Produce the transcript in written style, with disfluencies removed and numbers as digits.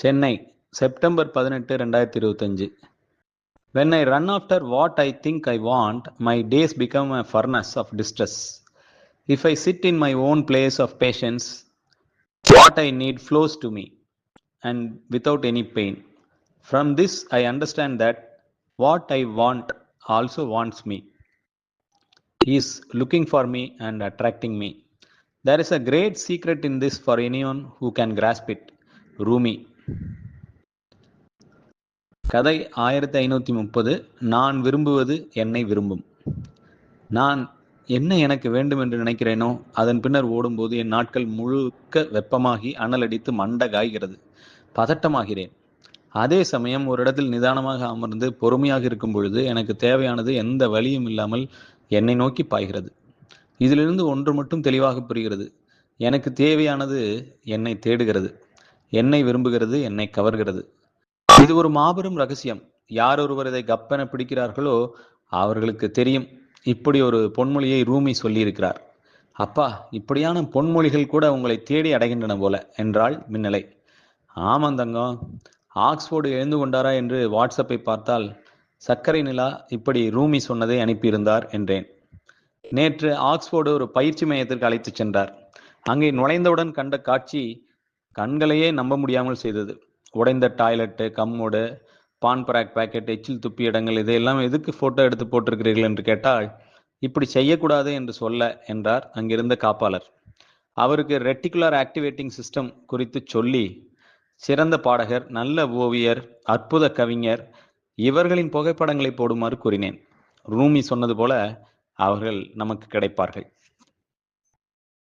Chennai, September 18, 2025. When I run after what I think I want, my days become a furnace of distress. If I sit in my own place of patience, what I need flows to me, and without any pain. From this, I understand that what I want also wants me. He is looking for me and attracting me. There is a great secret in this for anyone who can grasp it. Rumi. கதை 1530. நான் விரும்புவது என்னை விரும்பும். நான் என்ன எனக்கு வேண்டும் என்று நினைக்கிறேனோ அதன் பின்னர் ஓடும்போது என் நாட்கள் முழுக்க வெப்பமாகி அனலடித்து மண்டை காய்கிறது. பதட்டமாகிறேன். அதே சமயம் ஒரு இடத்தில் நிதானமாக அமர்ந்து பொறுமையாக இருக்கும் பொழுது எனக்கு தேவையானது எந்த வழியும் இல்லாமல் என்னை நோக்கி பாய்கிறது. இதிலிருந்து ஒன்று மட்டும் தெளிவாக புரிகிறது. எனக்கு தேவையானது என்னை தேடுகிறது, என்னை விரும்புகிறது, என்னை கவர்கிறது. இது ஒரு மாபெரும் ரகசியம். யார் ஒருவர் இதை கப்பென பிடிக்கிறார்களோ அவர்களுக்கு தெரியும். இப்படி ஒரு பொன்மொழியை ரூமி சொல்லியிருக்கிறார். அப்பா, இப்படியான பொன்மொழிகள் கூட உங்களை தேடி அடைகின்றன போல என்றாள் மின்னலை. ஆமாம் தங்கம், ஆக்ஸ்போர்டு எழுந்து கொண்டாரா என்று வாட்ஸ்அப்பை பார்த்தால் சர்க்கரை நிலா இப்படி ரூமி சொன்னதை அனுப்பியிருந்தார் என்றேன். நேற்று ஆக்ஸ்போர்டு ஒரு பயிற்சி மையத்திற்கு அழைத்துச் சென்றார். அங்கே நுழைந்தவுடன் கண்ட காட்சி கண்களையே நம்ப முடியாமல் செய்தது. உடைந்த டாய்லெட்டு, கம்மோடு, பான்பராக் பேக்கெட், எச்சில் துப்பி இடங்கள், இதையெல்லாம் எதுக்கு போட்டோ எடுத்து போட்டிருக்கிறீர்கள் என்று கேட்டால் இப்படி செய்யக்கூடாது என்று சொல்ல என்றார் அங்கிருந்த காப்பாளர். அவருக்கு ரெட்டிகுலர் ஆக்டிவேட்டிங் சிஸ்டம் குறித்து சொல்லி சிறந்த பாடகர், நல்ல ஓவியர், அற்புத கவிஞர் இவர்களின் புகைப்படங்களை போடுமாறு கூறினேன். ரூமி சொன்னது போல அவர்கள் நமக்கு கிடைப்பார்கள்.